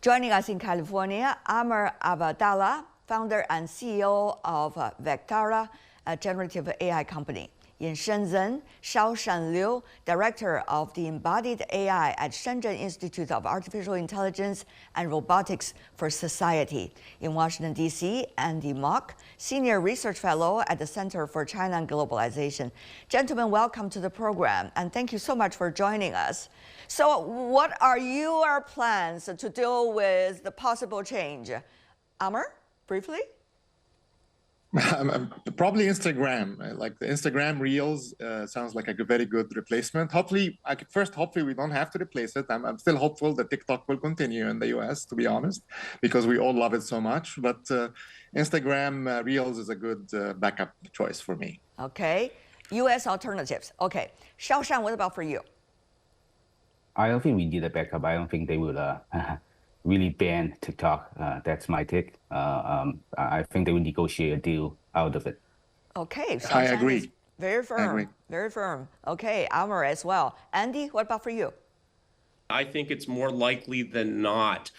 Joining us in California, Amr Abdallah, founder and CEO of Vectara, a generative AI company. In Shenzhen, Shaoshan Liu, director of the Embodied AI at Shenzhen Institute of Artificial Intelligence and Robotics for Society. In Washington, D.C., Andy Mock, senior research fellow at the Center for China and Globalization. Gentlemen, welcome to the program, and thank you so much for joining us. So what are your plans to deal with the possible change? Amr, briefly? Probably Instagram. Like the Instagram Reels sounds like a very good replacement. Hopefully, hopefully we don't have to replace it. I'm still hopeful that TikTok will continue in the US, to be honest, because we all love it so much. But Instagram Reels is a good backup choice for me. Okay, US alternatives. Okay, Shaoshan, what about for you? I don't think we need a backup. I don't think they will really ban TikTok. That's my take. I think they will negotiate a deal out of it. Okay, I agree. Very firm, very firm. Okay, Amr as well. Andy, what about for you? I think it's more likely than not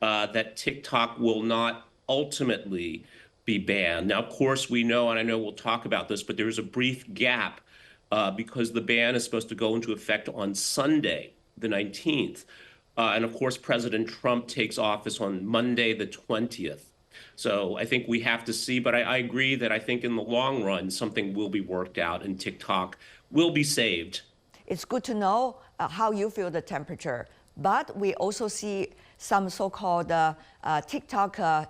that TikTok will not ultimately be banned. Now, of course, we know, and I know we'll talk about this, but there's a brief gap because the ban is supposed to go into effect on Sunday, the 19th. And of course, President Trump takes office on Monday, the 20th. So I think we have to see, but I agree that I think in the long run, something will be worked out and TikTok will be saved. It's good to know how you feel the temperature, but we also see some so-called TikTok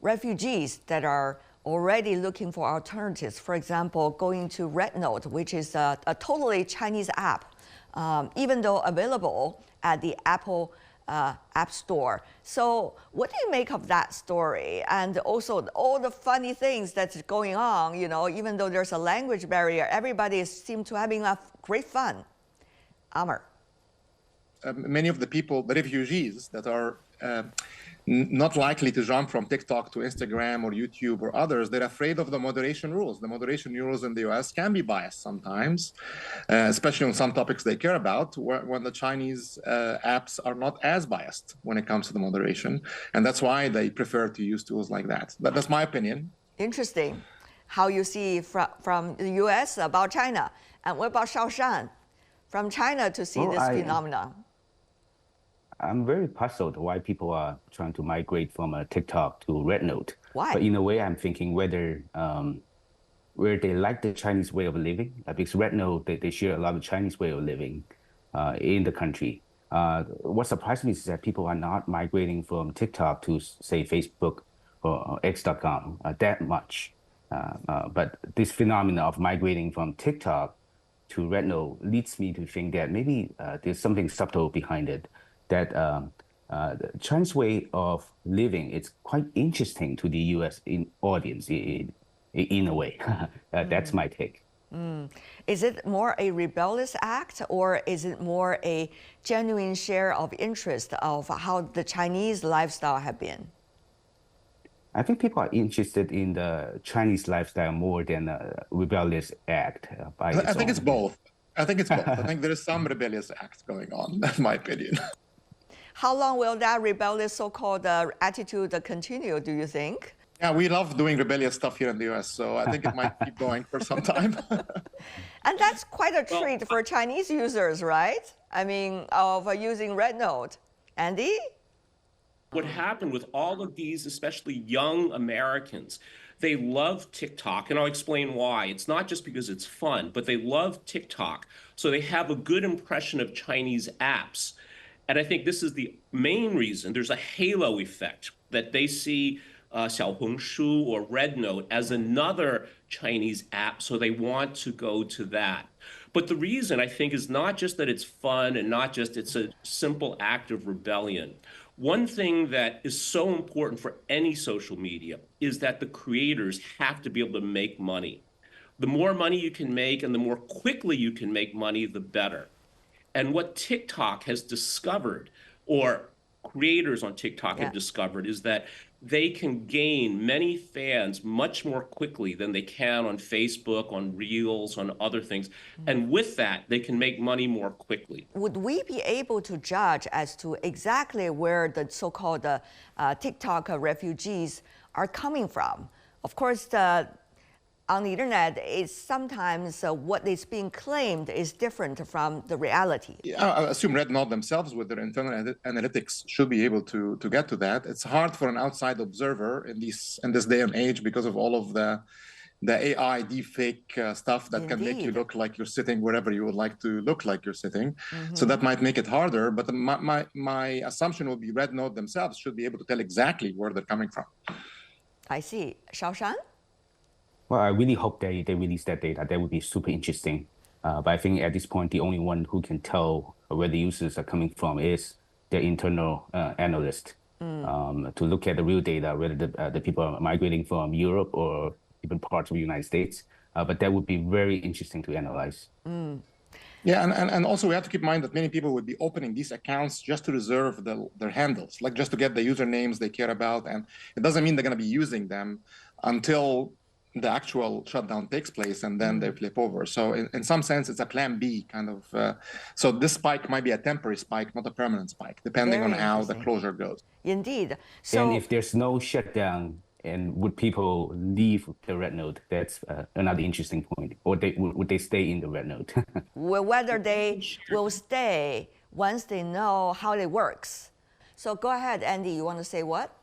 refugees that are already looking for alternatives. For example, going to RedNote, which is a totally Chinese app, even though available at the Apple App Store. So what do you make of that story? And also all the funny things that's going on, you know, even though there's a language barrier, everybody seems to having a great fun. Amr. Many of the people, the refugees that are not likely to jump from TikTok to Instagram or YouTube or others, they're afraid of the moderation rules. The moderation rules in the US can be biased sometimes, especially on some topics they care about, when the Chinese apps are not as biased when it comes to the moderation. And that's why they prefer to use tools like that. That's my opinion. Interesting. How you see from the US about China. And what about Shaoshan? From China to see this phenomenon. I'm very puzzled why people are trying to migrate from TikTok to RedNote. Why? But in a way, I'm thinking whether where they like the Chinese way of living, because RedNote, they share a lot of Chinese way of living in the country. What surprised me is that people are not migrating from TikTok to, say, Facebook or X.com that much. But this phenomenon of migrating from TikTok to RedNote leads me to think that maybe there's something subtle behind it. That the Chinese way of living is quite interesting to the U.S. audience in a way. That's my take. Is it more a rebellious act, or is it more a genuine share of interest of how the Chinese lifestyle have been? I think people are interested in the Chinese lifestyle more than a rebellious act. I think it's both. I think it's both. I think there is some rebellious act going on. That's my opinion. How long will that rebellious so-called attitude continue, do you think? Yeah, we love doing rebellious stuff here in the US, so I think it might keep going for some time. And that's quite a treat for Chinese users, right? I mean, of using RedNote. Andy? What happened with all of these, especially young Americans, they love TikTok, and I'll explain why. It's not just because it's fun, but they love TikTok, so they have a good impression of Chinese apps. And I think this is the main reason. There's a halo effect that they see Xiaohongshu or RedNote as another Chinese app, so they want to go to that. But the reason, I think, is not just that it's fun and not just it's a simple act of rebellion. One thing that is so important for any social media is that the creators have to be able to make money. The more money you can make and the more quickly you can make money, the better. And what TikTok has discovered, or creators on TikTok have discovered is that they can gain many fans much more quickly than they can on Facebook, on Reels, on other things. And with that, they can make money more quickly. Would we be able to judge as to exactly where the so-called TikTok refugees are coming from? Of course, on the internet, it's sometimes what is being claimed is different from the reality. Yeah, I assume RedNote themselves, with their internal analytics, should be able to get to that. It's hard for an outside observer in this day and age because of all of the AI deepfake stuff that can make you look like you're sitting wherever you would like to look like you're sitting. So that might make it harder. But my assumption would be RedNote themselves should be able to tell exactly where they're coming from. I see. Shaoshan? Well, I really hope they release that data. That would be super interesting. But I think at this point, the only one who can tell where the users are coming from is their internal analyst to look at the real data, whether the people are migrating from Europe or even parts of the United States. But that would be very interesting to analyze. Yeah, and also we have to keep in mind that many people would be opening these accounts just to reserve their handles, like just to get the usernames they care about. And it doesn't mean they're going to be using them until the actual shutdown takes place, and then they flip over. So in some sense, it's a plan B kind of. So this spike might be a temporary spike, not a permanent spike, depending on how the closure goes. Indeed. So, and if there's no shutdown, and would people leave the RedNote? That's another interesting point. Or would they stay in the RedNote? well, whether they will stay once they know how it works. So go ahead, Andy. You want to say what?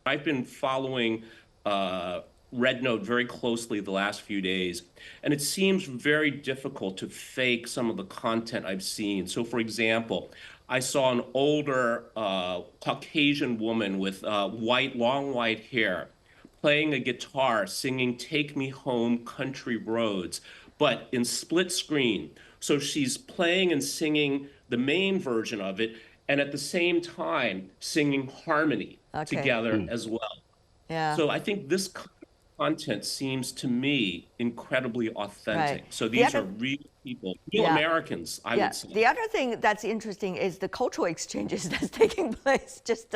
I've been following RedNote very closely the last few days, and it seems very difficult to fake some of the content I've seen. So, for example, I saw an older Caucasian woman with long white hair playing a guitar, singing "Take Me Home, Country Roads," but in split screen. So she's playing and singing the main version of it, and at the same time singing harmony together as well. Yeah. So I think this content seems to me incredibly authentic. So these are real people, real Americans, I would say. The other thing that's interesting is the cultural exchanges that's taking place. Just,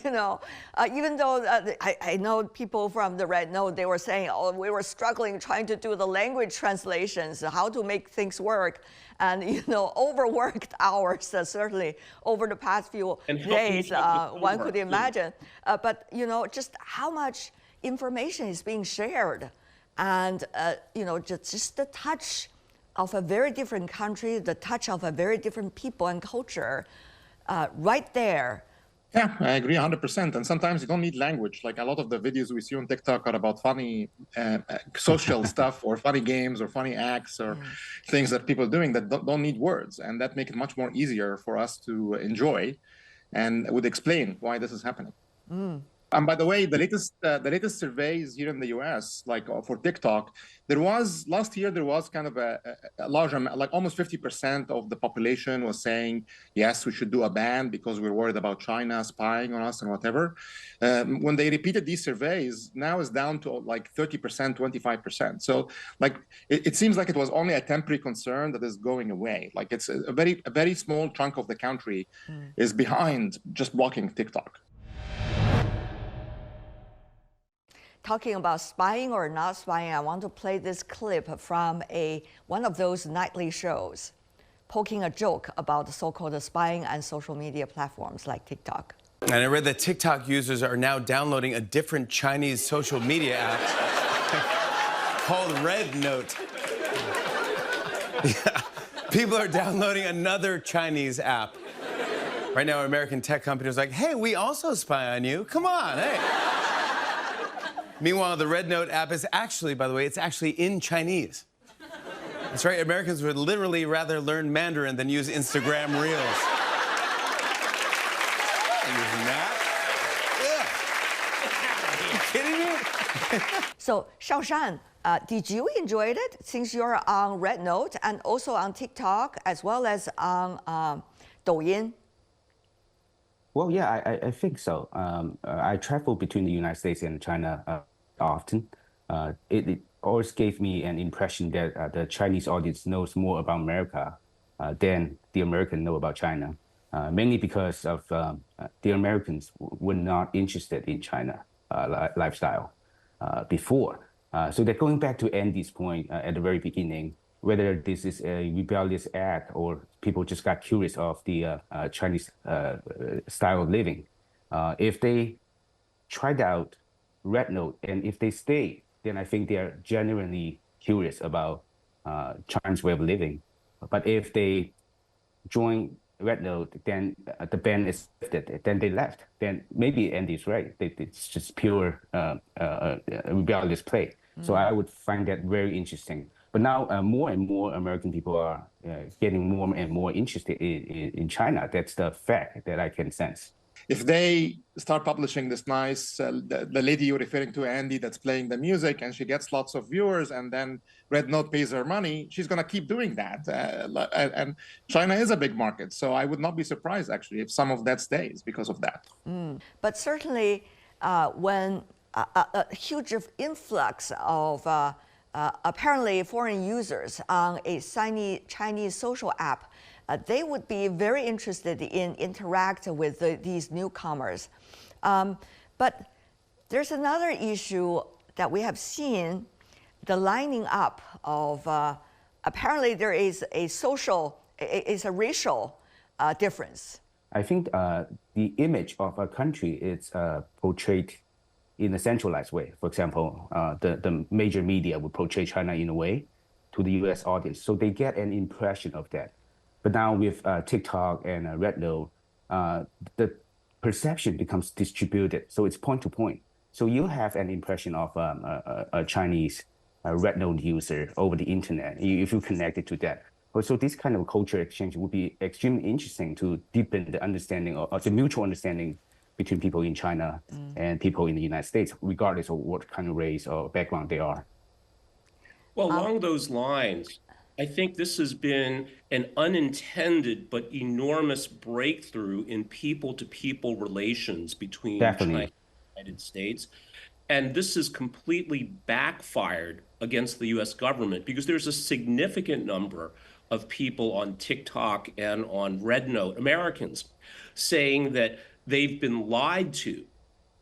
you know, even though I know people from the RedNote, they were saying, oh, we were struggling trying to do the language translations, how to make things work. And, you know, overworked hours, certainly over the past few days, one could imagine. But, you know, just how much information is being shared, and you know, just the touch of a very different country, the touch of a very different people and culture, right there. Yeah, I agree 100%. And sometimes you don't need language. Like a lot of the videos we see on TikTok are about funny social stuff, or funny games, or funny acts, or things that people are doing that don't need words, and that make it much more easier for us to enjoy, and would explain why this is happening. And by the way, the latest surveys here in the U.S., like for TikTok, last year there was kind of a large amount, like almost 50% of the population was saying, yes, we should do a ban because we're worried about China spying on us and whatever. When they repeated these surveys, now it's down to like 30%, 25%. So like it seems like it was only a temporary concern that is going away. Like it's a very small chunk of the country is behind just blocking TikTok. Talking about spying or not spying, I want to play this clip from one of those nightly shows, poking a joke about the so-called spying on social media platforms like TikTok. And I read that TikTok users are now downloading a different Chinese social media app called RedNote. Yeah, people are downloading another Chinese app. Right now, American tech companies are like, hey, we also spy on you. Come on, hey. Meanwhile, the RedNote app is actually, by the way, it's actually in Chinese. That's right, Americans would literally rather learn Mandarin than use Instagram Reels. I'm using that. Yeah. Are you kidding me? So, Shaoshan, did you enjoy it since you're on RedNote and also on TikTok as well as on Douyin? Well, yeah, I think so. I travel between the United States and China often. It always gave me an impression that the Chinese audience knows more about America than the American know about China. mainly because of the Americans were not interested in China lifestyle before. So they're going back to Andy's point at the very beginning, whether this is a rebellious act or people just got curious of the Chinese style of living. If they tried out RedNote and if they stay, then I think they are genuinely curious about Chinese way of living. But if they join RedNote, then the ban is lifted. Then they left. Then maybe Andy's right. It's just pure rebellious play. So I would find that very interesting. But now more and more American people are getting more and more interested in China. That's the fact that I can sense. If they start publishing this nice, the lady you're referring to, Andy, that's playing the music, and she gets lots of viewers, and then RedNote pays her money, she's going to keep doing that. And China is a big market, so I would not be surprised, actually, if some of that stays because of that. But certainly, when a huge influx of apparently foreign users on a Chinese social app, they would be very interested in interacting with these newcomers. But there's another issue that we have seen, the lining up of, apparently there is a racial difference. I think the image of a country is portrayed in a centralized way. For example, the major media would portray China in a way to the US audience. So they get an impression of that. But now with TikTok and RedNote, the perception becomes distributed. So it's point to point. So you have an impression of a Chinese RedNote user over the internet if you connect it to that. So this kind of culture exchange would be extremely interesting to deepen the understanding or the mutual understanding between people in China and people in the United States, regardless of what kind of race or background they are. Well, along those lines, I think this has been an unintended but enormous breakthrough in people-to-people relations between China and the United States. And this has completely backfired against the US government because there's a significant number of people on TikTok and on RedNote, Americans, saying that they've been lied to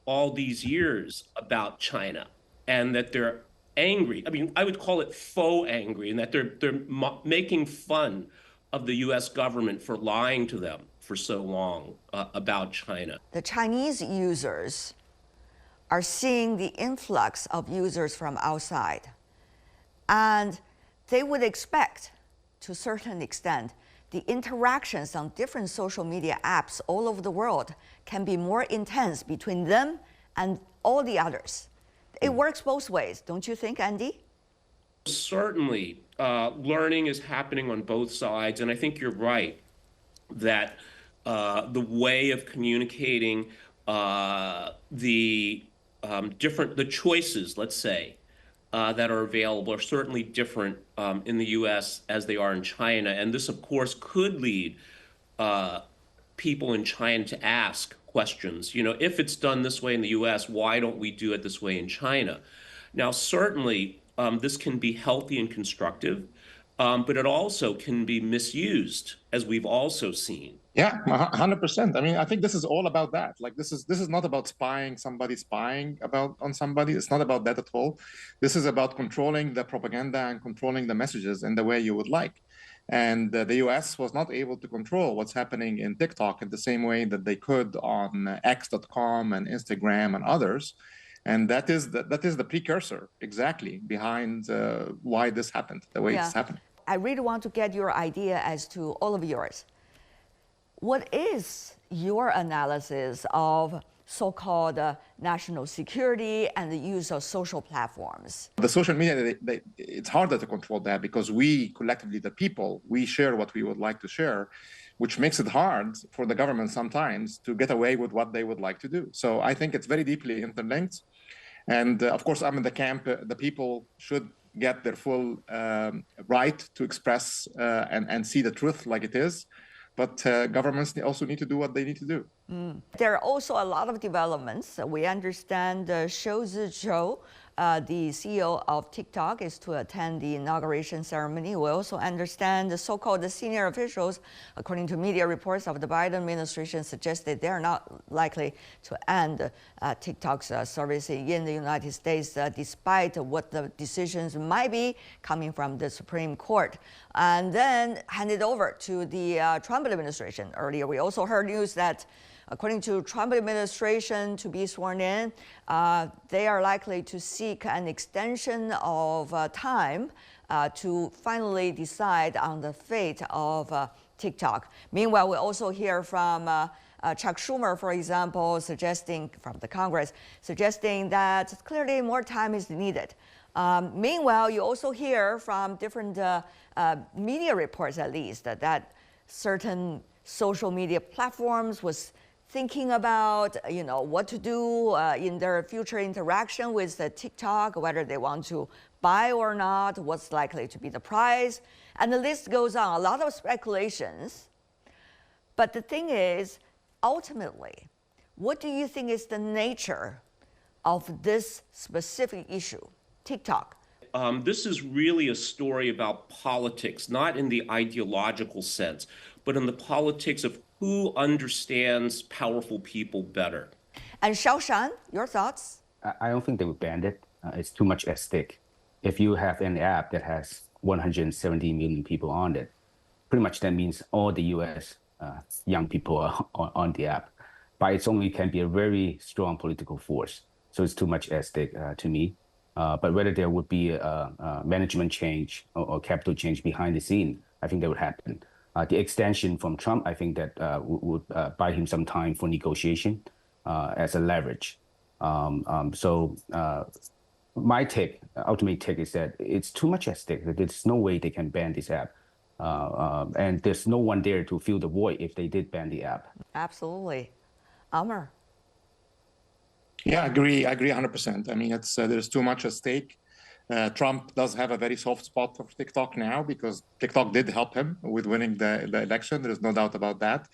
all these years about China and that they're angry. I mean, I would call it faux angry, and that they're making fun of the US government for lying to them for so long about China. The Chinese users are seeing the influx of users from outside, and they would expect, to a certain extent, the interactions on different social media apps all over the world can be more intense between them and all the others. It works both ways, don't you think, Andy? Certainly, learning is happening on both sides, and I think you're right that the way of communicating the choices, let's say, that are available are certainly different in the U.S. as they are in China, and this, of course, could lead people in China to ask questions. You know, if it's done this way in the U.S., why don't we do it this way in China? Now, certainly, this can be healthy and constructive, but it also can be misused, as we've also seen. Yeah, 100%. I mean, I think this is all about that. Like, this is not about spying on somebody. It's not about that at all. This is about controlling the propaganda and controlling the messages in the way you would like. And the US was not able to control what's happening in TikTok in the same way that they could on X.com and Instagram and others. And that is the precursor exactly behind why this happened, the way it's happened. I really want to get your idea as to all of yours. What is your analysis of so-called national security and the use of social platforms? The social media, it's harder to control that because we collectively, the people, we share what we would like to share, which makes it hard for the government sometimes to get away with what they would like to do. So I think it's very deeply interlinked. And of course, I'm in the camp, the people should get their full right to express and see the truth like it is. But governments also need to do what they need to do. There are also a lot of developments. We understand Shou Zizhou the CEO of TikTok, is to attend the inauguration ceremony. We also understand the so-called senior officials, according to media reports of the Biden administration, suggested they are not likely to end TikTok's service in the United States, despite what the decisions might be coming from the Supreme Court. And then handed over to the Trump administration. Earlier, we also heard news that according to Trump administration to be sworn in, they are likely to seek an extension of time to finally decide on the fate of TikTok. Meanwhile, we also hear from Chuck Schumer, for example, suggesting from the Congress, suggesting that clearly more time is needed. Meanwhile, you also hear from different media reports, at least, that certain social media platforms was thinking about, what to do in their future interaction with the TikTok, whether they want to buy or not, what's likely to be the price, and the list goes on. A lot of speculations. But the thing is, ultimately, what do you think is the nature of this specific issue, TikTok? This is really a story about politics, not in the ideological sense, but in the politics of who understands powerful people better. And Xiaoshan, your thoughts? I don't think they would ban it. It's too much at stake. If you have an app that has 170 million people on it, pretty much that means all the US young people are on the app. By its only can be a very strong political force. So it's too much at stake to me. But whether there would be a management change or capital change behind the scene, I think that would happen. The extension from Trump, I think that would buy him some time for negotiation as a leverage. So my take, ultimate take, is that it's too much at stake. There's no way they can ban this app. And there's no one there to fill the void if they did ban the app. Absolutely. Amr? Yeah, I agree 100%. I mean, there's too much at stake. Trump does have a very soft spot for TikTok now because TikTok did help him with winning the election. There is no doubt about that.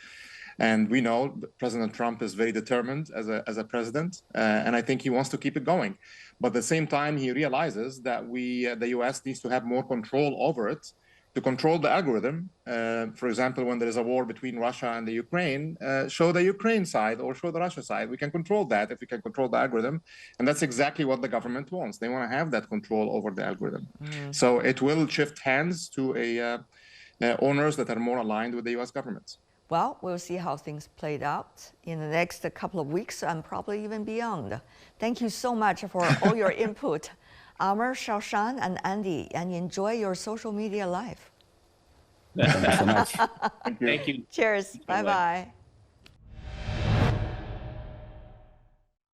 And we know President Trump is very determined as a president, and I think he wants to keep it going. But at the same time, he realizes that the US needs to have more control over it to control the algorithm. For example, when there is a war between Russia and the Ukraine, show the Ukraine side or show the Russia side. We can control that if we can control the algorithm. And that's exactly what the government wants. They want to have that control over the algorithm. So it will shift hands to owners that are more aligned with the US government. Well, we'll see how things played out in the next couple of weeks and probably even beyond. Thank you so much for all your input. Amr, Xiaoshan, and Andy, and enjoy your social media life. Thank you so much. Thank you. Cheers. Bye-bye.